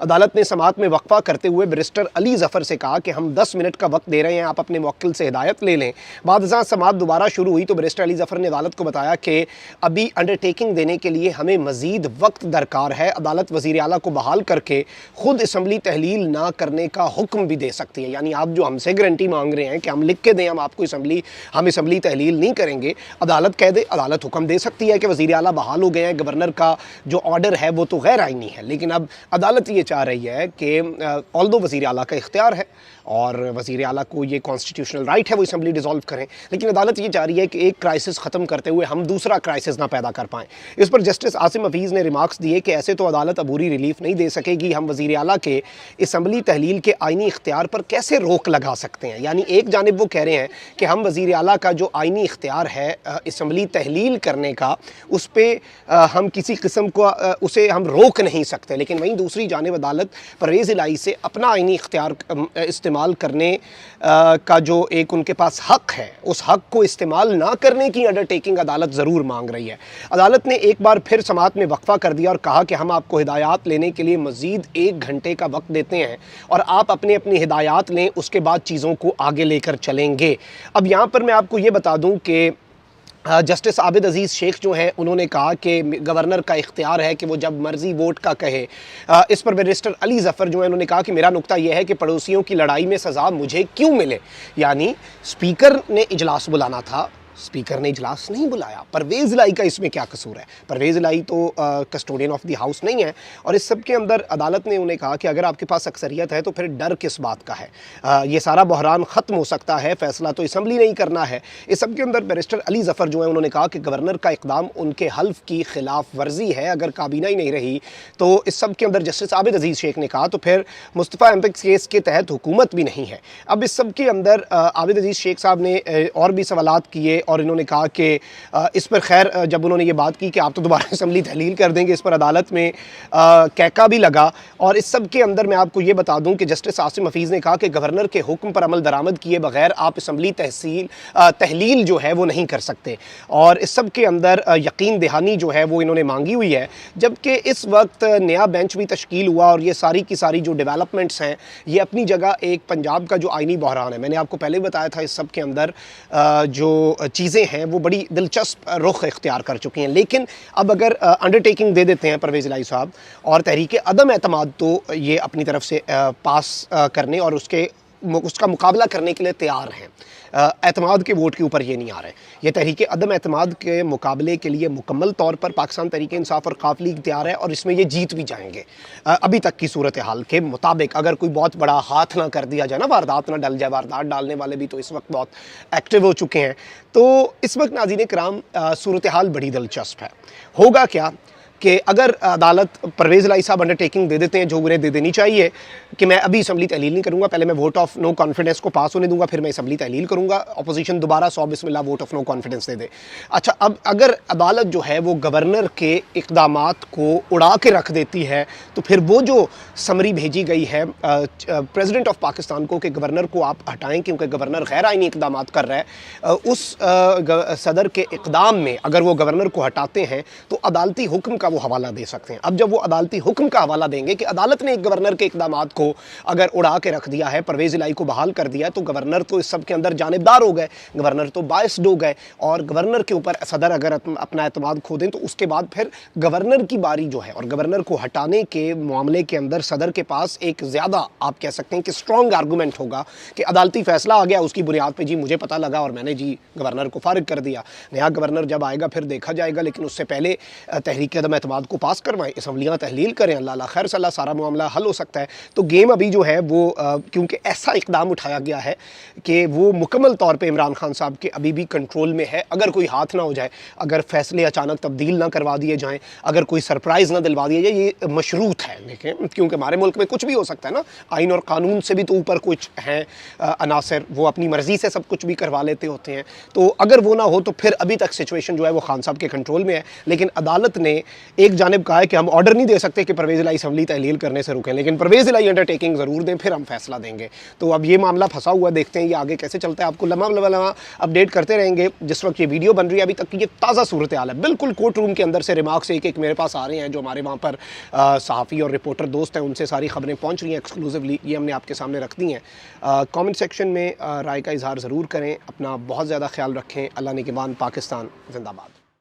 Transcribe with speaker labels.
Speaker 1: عدالت نے سماعت میں وقفہ کرتے ہوئے بیرسٹر علی ظفر سے کہا کہ ہم 10 منٹ کا وقت دے رہے ہیں، آپ اپنے موکل سے ہدایت لے لیں۔ بعد ازاں سماعت دوبارہ شروع ہوئی تو بیرسٹر علی ظفر نے عدالت کو بتایا کہ ابھی انڈرٹیکنگ دینے کے لیے ہمیں مزید وقت درکار ہے، عدالت وزیر اعلیٰ کو بحال کر کے خود اسمبلی تحلیل نہ کرنے کا حکم بھی دے سکتی ہے۔ یعنی آپ جو ہم سے گارنٹی مانگ رہے ہیں کہ ہم لکھ کے دیں ہم آپ کو اسمبلی تحلیل نہیں کریں گے، عدالت کہہ دے، عدالت حکم دے سکتی ہے کہ وزیر اعلیٰ بحال ہو گئے ہیں، گورنر کا جو آرڈر ہے وہ تو غیر آئینی ہے۔ لیکن اب عدالت یہ چاہ رہی ہے کہ آلدو وزیر اعلیٰ کا اختیار ہے اور وزیر اعلیٰ کو یہ کانسٹیٹیوشنل رائٹ ہے وہ اسمبلی ڈیزالو کریں، لیکن عدالت یہ چاہ رہی ہے کہ ایک کرائسس ختم کرتے ہوئے ہم دوسرا کرائسس نہ پیدا کر پائیں۔ اس پر جسٹس عاصم حفیظ نے ریمارکس دیے کہ ایسے تو عدالت عبوری ریلیف نہیں دے سکے گی، ہم وزیر اعلیٰ کے اسمبلی تحلیل کے آئینی اختیار پر کیسے روک لگا سکتے ہیں؟ یعنی ایک جانب وہ کہہ رہے ہیں کہ ہم وزیر اعلیٰ کا جو آئینی اختیار ہے اسمبلی تحلیل کرنے کا، اس پہ ہم کسی قسم کو اسے ہم روک نہیں سکتے، لیکن وہیں دوسری جانب عدالت پرویز الہی سے اپنا آئینی اختیار استعمال کرنے کا جو ایک ان کے پاس حق ہے، اس حق کو استعمال نہ کرنے کی انڈرٹیکنگ عدالت ضرور مانگ رہی ہے۔ عدالت نے ایک بار پھر سماعت میں وقفہ کر دیا اور کہا کہ ہم آپ کو ہدایات لینے کے لیے مزید 1 گھنٹے کا وقت دیتے ہیں اور آپ اپنی ہدایات لیں، اس کے بعد چیزوں کو آگے لے کر چلیں گے۔ اب یہاں پر میں آپ کو یہ بتا دوں کہ جسٹس عابد عزیز شیخ جو ہیں انہوں نے کہا کہ گورنر کا اختیار ہے کہ وہ جب مرضی ووٹ کا کہے۔ اس پر بیرسٹر علی ظفر جو ہیں انہوں نے کہا کہ میرا نقطہ یہ ہے کہ پڑوسیوں کی لڑائی میں سزا مجھے کیوں ملے؟ یعنی اسپیکر نے اجلاس بلانا تھا، اسپیکر نے اجلاس نہیں بلایا۔ پرویز الہی کا اس میں کیا قصور ہے؟ پرویز الہی تو کسٹوڈین آف دی ہاؤس نہیں ہے۔ اور اس سب کے اندر عدالت نے انہیں کہا کہ اگر آپ کے پاس اکثریت ہے تو پھر ڈر کس بات کا ہے؟ یہ سارا بحران ختم ہو سکتا ہے، فیصلہ تو اسمبلی نہیں کرنا ہے۔ اس سب کے اندر بیرسٹر علی ظفر جو ہیں انہوں نے کہا کہ گورنر کا اقدام ان کے حلف کی خلاف ورزی ہے، اگر کابینہ ہی نہیں رہی تو اس سب کے اندر جسٹس عابد عزیز شیخ نے کہا تو پھر مصطفیٰ ایمپیکس کیس کے تحت حکومت بھی نہیں ہے۔ اب اس سب کے اندر عابد عزیز شیخ صاحب نے اور بھی سوالات کیے اور انہوں نے کہا کہ اس پر خیر جب انہوں نے یہ بات کی کہ آپ تو دوبارہ اسمبلی تحلیل کر دیں گے، اس پر عدالت میں کہکا بھی لگا۔ اور اس سب کے اندر میں آپ کو یہ بتا دوں کہ جسٹس عاصم حفیظ نے کہا کہ گورنر کے حکم پر عمل درآمد کیے بغیر آپ اسمبلی تحلیل جو ہے وہ نہیں کر سکتے۔ اور اس سب کے اندر یقین دہانی جو ہے وہ انہوں نے مانگی ہوئی ہے، جبکہ اس وقت نیا بینچ بھی تشکیل ہوا اور یہ ساری کی ساری جو ڈیولپمنٹس ہیں یہ اپنی جگہ ایک پنجاب کا جو آئینی بحران ہے، میں نے آپ کو پہلے بتایا تھا، اس سب کے اندر جو چیزیں ہیں وہ بڑی دلچسپ رخ اختیار کر چکی ہیں۔ لیکن اب اگر انڈرٹیکنگ دے دیتے ہیں پرویز الہی صاحب اور تحریک عدم اعتماد تو یہ اپنی طرف سے پاس کرنے اور اس کا مقابلہ کرنے کے لیے تیار ہیں، اعتماد کے ووٹ کے اوپر یہ نہیں آ رہے۔ یہ تحریک عدم اعتماد کے مقابلے کے لیے مکمل طور پر پاکستان تحریک انصاف اور قاف لیگ تیار ہے اور اس میں یہ جیت بھی جائیں گے۔ ابھی تک کی صورتحال کے مطابق اگر کوئی بہت بڑا ہاتھ نہ کر دیا جائے نا، واردات نہ ڈل جائے، واردات ڈالنے والے بھی تو اس وقت بہت ایکٹیو ہو چکے ہیں، تو اس وقت ناظرین کرام صورتحال بڑی دلچسپ ہے۔ ہوگا کیا کہ اگر عدالت پرویز الہی صاحب انڈرٹیکنگ دے دیتے ہیں جو انہیں دے دینی چاہیے کہ میں ابھی اسمبلی تحلیل نہیں کروں گا، پہلے میں ووٹ آف نو کانفیڈنس کو پاس ہونے دوں گا، پھر میں اسمبلی تحلیل کروں گا، اپوزیشن دوبارہ 100 بسم اللہ ووٹ آف نو کانفیڈنس دے دے۔ اچھا، اب اگر عدالت جو ہے وہ گورنر کے اقدامات کو اڑا کے رکھ دیتی ہے تو پھر وہ جو سمری بھیجی گئی ہے پریزیڈنٹ آف پاکستان کو کہ گورنر کو آپ ہٹائیں کیونکہ گورنر غیر آئینی اقدامات کر رہا ہے، اس صدر کے اقدام میں اگر وہ گورنر کو ہٹاتے ہیں تو عدالتی حکم کا وہ حوالہ دے سکتے ہیں۔ اب جب وہ عدالتی حکم کا حوالہ دیں گے کہ عدالت نے ایک گورنر کے اقدامات کو اگر اڑا کے رکھ دیا ہے، پرویز الہی کو بحال کر دیا ہے، تو گورنر تو اس سب کے اندر جانبدار ہو گئے، گورنر تو باعث ہو گئے، اور گورنر کے اوپر صدر اگر اپنا اعتماد کھو دیں تو اس کے بعد پھر گورنر کی باری جو ہے اور گورنر کو ہٹانے کے معاملے کے اندر صدر کے پاس ایک زیادہ آپ کہہ سکتے ہیں کہ اسٹرانگ آرگومنٹ ہوگا کہ عدالتی فیصلہ آ گیا، اس کی بنیاد پہ جی مجھے پتہ لگا اور میں نے جی گورنر کو فارغ کر دیا۔ نیا گورنر جب آئے گا پھر دیکھا جائے گا، لیکن اس سے پہلے تحریک عدم اعتماد کو پاس کروائیں، اسمبلیاں تحلیل کریں، اللہ خیر صلی اللہ، سارا معاملہ حل ہو سکتا ہے۔ تو گیم ابھی جو ہے وہ کیونکہ ایسا اقدام اٹھایا گیا ہے کہ وہ مکمل طور پہ عمران خان صاحب کے ابھی بھی کنٹرول میں ہے، اگر کوئی ہاتھ نہ ہو جائے، اگر فیصلے اچانک تبدیل نہ کروا دیے جائیں، اگر کوئی سرپرائز نہ دلوا دیا جائے، یہ مشروط ہے لیکن کیونکہ ہمارے ملک میں کچھ بھی ہو سکتا ہے نا، آئین اور قانون سے بھی تو اوپر کچھ ہیں عناصر، وہ اپنی مرضی سے سب کچھ بھی کروا لیتے ہوتے ہیں، تو اگر وہ نہ ہو تو پھر ابھی تک سچویشن جو ہے وہ خان صاحب کے کنٹرول میں ہے۔ لیکن عدالت نے ایک جانب کہا ہے کہ ہم آرڈر نہیں دے سکتے کہ پرویز الہی اسمبلی تحلیل کرنے سے رکیں، لیکن پرویز الہی انڈرٹیکنگ ضرور دیں، پھر ہم فیصلہ دیں گے۔ تو اب یہ معاملہ پھنسا ہوا، دیکھتے ہیں یہ آگے کیسے چلتا ہے، آپ کو لمحہ اپڈیٹ کرتے رہیں گے۔ جس وقت یہ ویڈیو بن رہی ہے ابھی تک کی یہ تازہ صورتحال ہے، بالکل کورٹ روم کے اندر سے ریمارکس ایک میرے پاس آ رہے ہیں، جو ہمارے وہاں پر صحافی اور رپورٹر دوست ہیں ان سے ساری خبریں پہنچ رہی ہیں ایکسکلوزیولی، یہ ہم نے آپ کے سامنے رکھ دی ہیں۔ کامنٹ سیکشن میں رائے کا اظہار ضرور کریں، اپنا بہت زیادہ خیال رکھیں۔ اللہ نگہبان، پاکستان زندہ باد۔